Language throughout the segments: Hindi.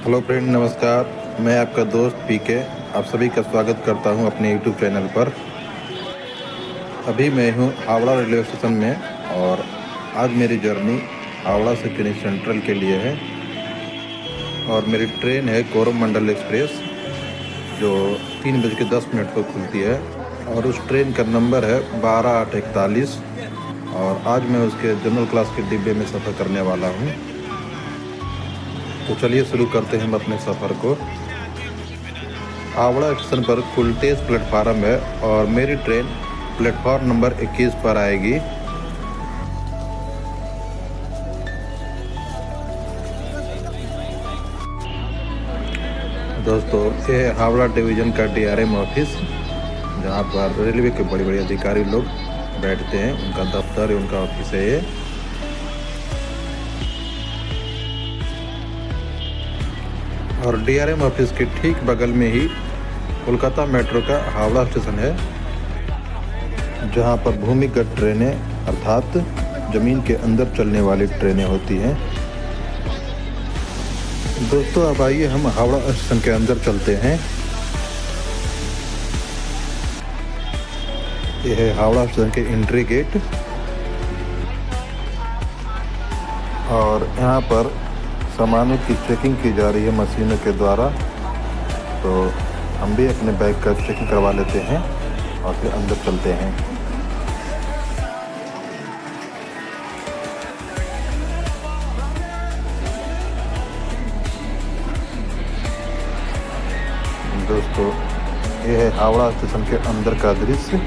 हेलो फ्रेंड, नमस्कार। मैं आपका दोस्त पीके आप सभी का स्वागत करता हूं अपने यूट्यूब चैनल पर। अभी मैं हूं हावड़ा रेलवे स्टेशन में और आज मेरी जर्नी हावड़ा से चेन्नई सेंट्रल के लिए है और मेरी ट्रेन है कोरमंडल एक्सप्रेस जो 3:10 पर खुलती है और उस ट्रेन का नंबर है 12841 और आज मैं उसके जनरल क्लास के डिब्बे में सफ़र करने वाला हूं। तो चलिए शुरू करते हैं हम अपने सफ़र को। हावड़ा स्टेशन पर कुल 23 प्लेटफार्म है और मेरी ट्रेन प्लेटफार्म नंबर 21 पर आएगी। दोस्तों, ये है हावड़ा डिवीज़न का DRM ऑफिस, जहाँ पर रेलवे के बड़े बड़े अधिकारी लोग बैठते हैं। उनका दफ्तर है, उनका ऑफिस है ये। और DRM ऑफिस के ठीक बगल में ही कोलकाता मेट्रो का हावड़ा स्टेशन है, जहाँ पर भूमिगत ट्रेनें अर्थात ज़मीन के अंदर चलने वाली ट्रेनें होती हैं। दोस्तों, अब आइए हम हावड़ा स्टेशन के अंदर चलते हैं। यह है हावड़ा स्टेशन के एंट्री गेट और यहाँ पर सामानों की चेकिंग की जा रही है मशीनों के द्वारा। तो हम भी अपने बैग का चेकिंग करवा लेते हैं और फिर अंदर चलते हैं। दोस्तों, ये है हावड़ा स्टेशन के अंदर का दृश्य।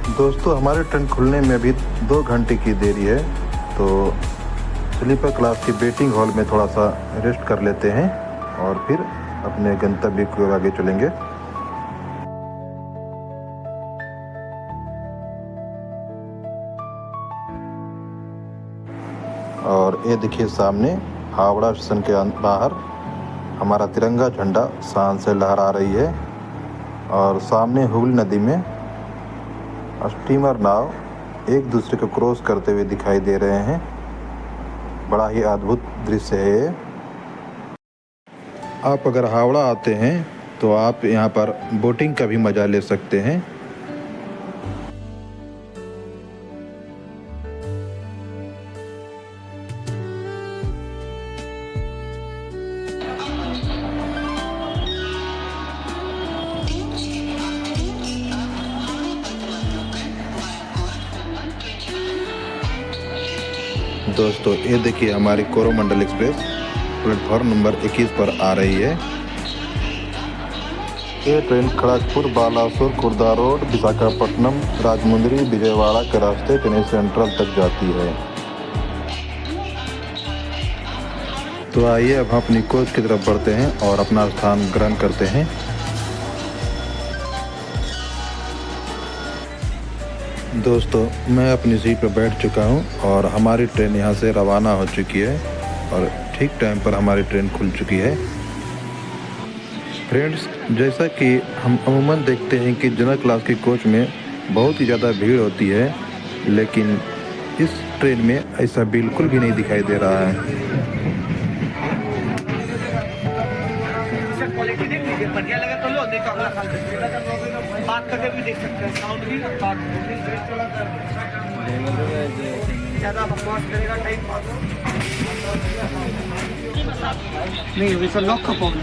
दोस्तों, हमारे ट्रेन खुलने में भी 2 घंटे की देरी है, तो स्लीपर क्लास की वेटिंग हॉल में थोड़ा सा रेस्ट कर लेते हैं और फिर अपने गंतव्य की ओर आगे चलेंगे। और ये देखिए, सामने हावड़ा स्टेशन के बाहर हमारा तिरंगा झंडा शान से लहरा रही है और सामने हुगली नदी में स्टीमर नाव एक दूसरे को क्रॉस करते हुए दिखाई दे रहे हैं। बड़ा ही अद्भुत दृश्य है ये। आप अगर हावड़ा आते हैं तो आप यहाँ पर बोटिंग का भी मज़ा ले सकते हैं। दोस्तों, ये देखिए, हमारी कोरोमंडल एक्सप्रेस प्लेटफॉर्म नंबर 21 पर आ रही है। ये ट्रेन खड़गपुर, बालासोर, खुर्दा रोड, विशाखापट्टनम, राजमुंदरी, विजयवाड़ा के रास्ते चेन्नई सेंट्रल तक जाती है। तो आइए अब हम अपनी कोच की तरफ बढ़ते हैं और अपना स्थान ग्रहण करते हैं। दोस्तों, मैं अपनी सीट पर बैठ चुका हूं और हमारी ट्रेन यहां से रवाना हो चुकी है और ठीक टाइम पर हमारी ट्रेन खुल चुकी है। फ्रेंड्स, जैसा कि हम अमूमन देखते हैं कि जनरल क्लास की कोच में बहुत ही ज़्यादा भीड़ होती है, लेकिन इस ट्रेन में ऐसा बिल्कुल भी नहीं दिखाई दे रहा है। क्वालिटी देख लीजिए, बढ़िया लगा तो लो, देखो अगला साल बात करके भी देख सकते हैं। साउंड भी बात ज़्यादा बकवास करेगा, टाइम पास नहीं। वैसे लॉक का प्रॉब्लम,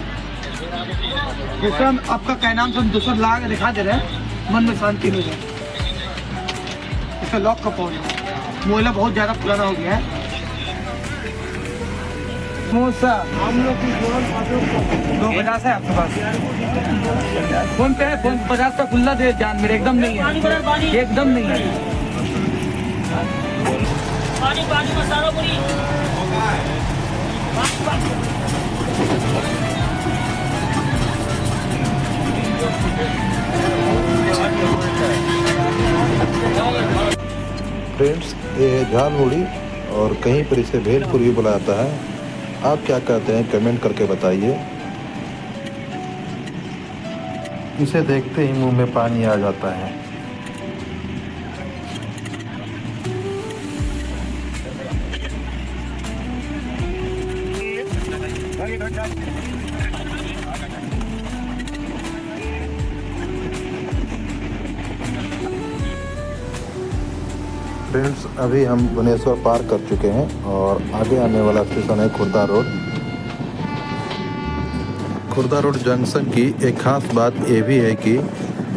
जैसे हम आपका क्या नाम से हम दूसरा ला के दिखा दे रहे हैं, मन में शांति मिल जाए। इसका लॉक का प्रॉब्लम, मोबाइल बहुत ज़्यादा पुराना हो गया है। हम लोग की 250 है आपके पास? फोन पे है, फोन 50 का खुला दे जान मेरे। एकदम नहीं है, एकदम नहीं है। पानी पानी मसाला पूरी फ्रेंड्स, ये है झालमुड़ी और कहीं पर इसे भेलपुरी भी बुलाया जाता है। आप क्या कहते हैं, कमेंट करके बताइए। इसे देखते ही मुंह में पानी आ जाता है। फ्रेंड्स, अभी हम भुवनेश्वर पार कर चुके हैं और आगे आने वाला स्टेशन है Khurda road. Khurda road junction की एक खास बात ये भी है कि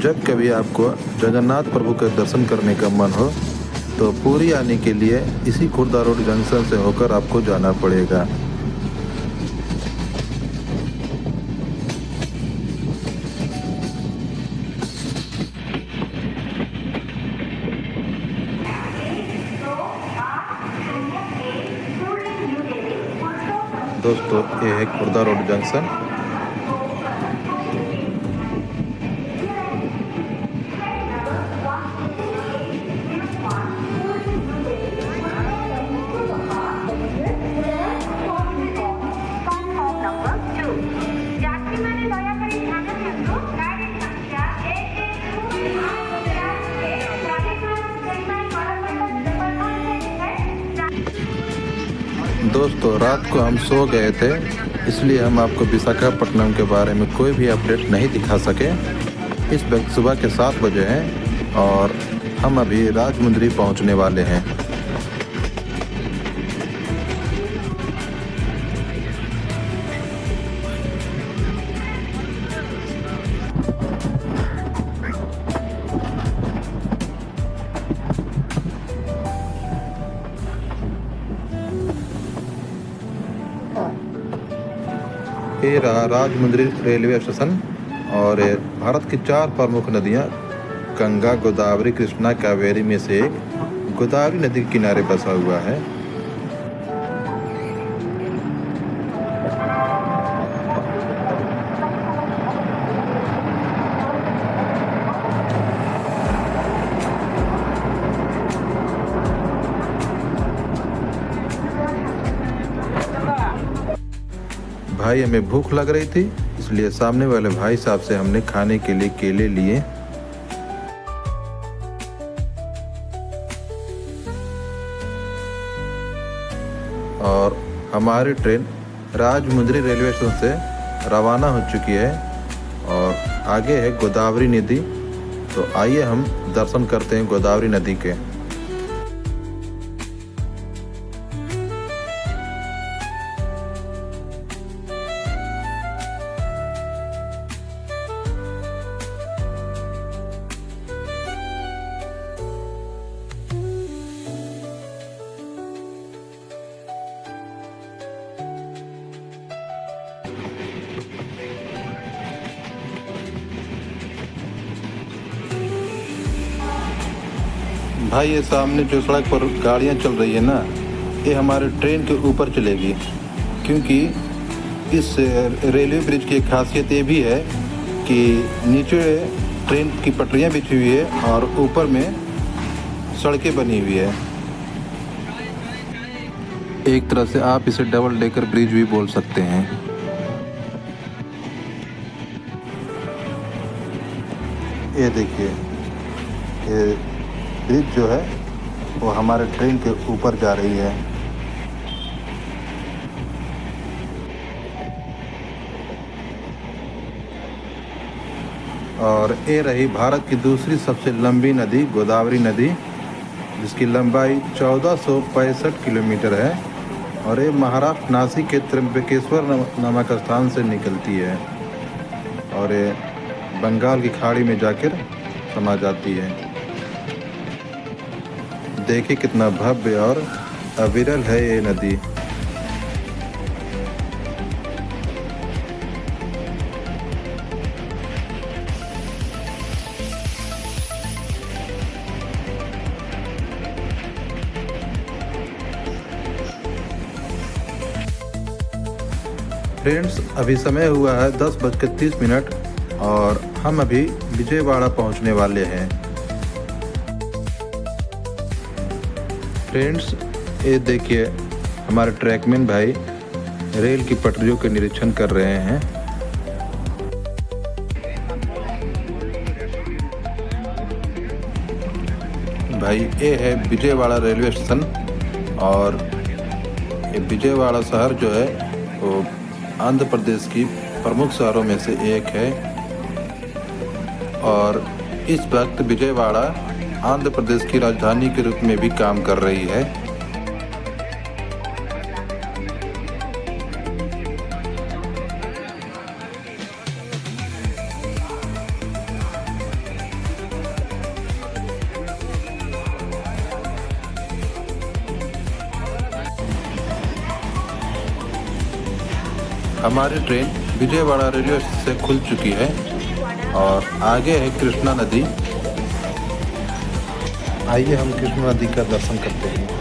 जब कभी आपको जगन्नाथ प्रभु के दर्शन करने का मन हो तो पूरी आने के लिए इसी खुर्दा रोड जंक्शन से होकर आपको जाना पड़ेगा। दोस्तों, ये है खुर्दा रोड जंक्शन। दोस्तों, रात को हम सो गए थे, इसलिए हम आपको विशाखापट्टनम के बारे में कोई भी अपडेट नहीं दिखा सके। इस वक्त सुबह के 7 बजे हैं और हम अभी राजमुंद्री पहुंचने वाले हैं। ये रहा राजमुंद्री रेलवे स्टेशन और भारत की 4 प्रमुख नदियाँ गंगा, गोदावरी, कृष्णा, कावेरी में से एक गोदावरी नदी के किनारे बसा हुआ है। भाई, हमें भूख लग रही थी, इसलिए सामने वाले भाई साहब से हमने खाने के लिए केले लिए। और हमारी ट्रेन राजमुंद्री रेलवे स्टेशन से रवाना हो चुकी है और आगे है गोदावरी नदी। तो आइए हम दर्शन करते हैं गोदावरी नदी के। भाई, ये सामने जो सड़क पर गाड़ियाँ चल रही है ना, ये हमारे ट्रेन के ऊपर चलेगी, क्योंकि इस रेलवे ब्रिज की एक खासियत ये भी है कि नीचे ट्रेन की पटरियाँ बिछी हुई है और ऊपर में सड़कें बनी हुई है। एक तरह से आप इसे डबल डेकर ब्रिज भी बोल सकते हैं। ये देखिए, ये ब्रिज जो है वो हमारे ट्रेन के ऊपर जा रही है। और ये रही भारत की दूसरी सबसे लंबी नदी गोदावरी नदी, जिसकी लंबाई 1465 किलोमीटर है और ये महाराष्ट्र नासिक के त्र्यंबकेश्वर नामक स्थान से निकलती है और ये बंगाल की खाड़ी में जाकर समा जाती है। देखिए कितना भव्य और अविरल है ये नदी। फ्रेंड्स, अभी समय हुआ है 10:30 और हम अभी विजयवाड़ा पहुंचने वाले हैं। फ्रेंड्स, ये देखिए हमारे ट्रैकमैन भाई रेल की पटरियों के निरीक्षण कर रहे हैं। भाई, ये है विजयवाड़ा रेलवे स्टेशन और ये विजयवाड़ा शहर जो है वो आंध्र प्रदेश की प्रमुख शहरों में से एक है और इस वक्त विजयवाड़ा आंध्र प्रदेश की राजधानी के रूप में भी काम कर रही है। हमारी ट्रेन विजयवाड़ा रेलवे स्टेशन से खुल चुकी है और आगे है कृष्णा नदी। आइए हम कृष्णा नदी का दर्शन करते हैं।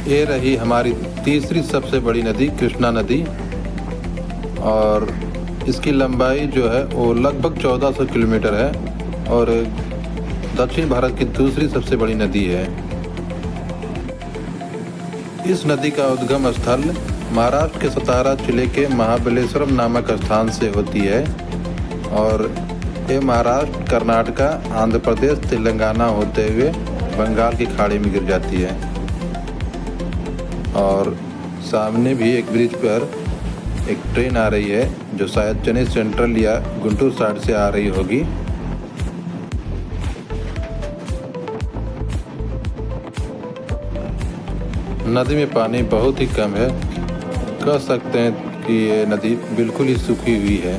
ये रही हमारी तीसरी सबसे बड़ी नदी कृष्णा नदी और इसकी लंबाई जो है वो लगभग 1400 किलोमीटर है और दक्षिण भारत की दूसरी सबसे बड़ी नदी है। इस नदी का उद्गम स्थल महाराष्ट्र के सतारा जिले के महाबलेश्वरम नामक स्थान से होती है और ये महाराष्ट्र, कर्नाटक, आंध्र प्रदेश, तेलंगाना होते हुए बंगाल की खाड़ी में गिर जाती है। और सामने भी एक ब्रिज पर एक ट्रेन आ रही है जो शायद चेन्नई सेंट्रल या गुंटूर साइड से आ रही होगी। नदी में पानी बहुत ही कम है, कह सकते हैं कि ये नदी बिल्कुल ही सूखी हुई है।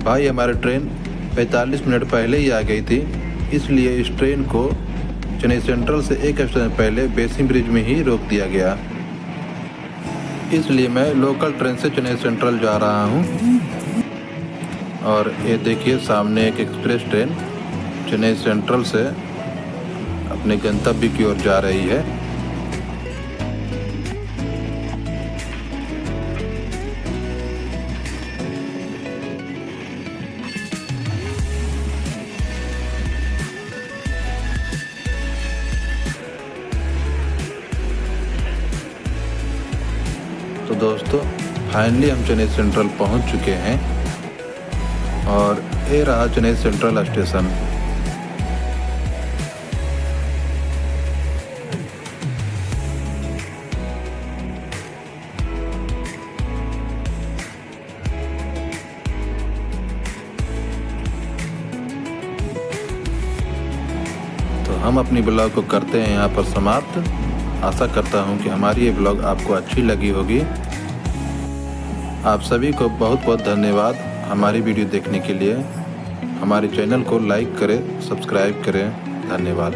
भाई हमारी ट्रेन 45 मिनट पहले ही आ गई थी, इसलिए इस ट्रेन को चेन्नई सेंट्रल से एक स्टेशन पहले बेसिन ब्रिज में ही रोक दिया गया। इसलिए मैं लोकल ट्रेन से चेन्नई सेंट्रल जा रहा हूँ। और ये देखिए सामने एक एक्सप्रेस ट्रेन चेन्नई सेंट्रल से अपने गंतव्य की ओर जा रही है। तो दोस्तों फाइनली हम चेन्नई सेंट्रल पहुंच चुके हैं और ये रहा चेन्नई सेंट्रल स्टेशन। तो हम अपनी ब्लॉग को करते हैं यहाँ पर समाप्त। आशा करता हूँ कि हमारी ये ब्लॉग आपको अच्छी लगी होगी। आप सभी को बहुत बहुत धन्यवाद हमारी वीडियो देखने के लिए। हमारे चैनल को लाइक करें, सब्सक्राइब करें। धन्यवाद।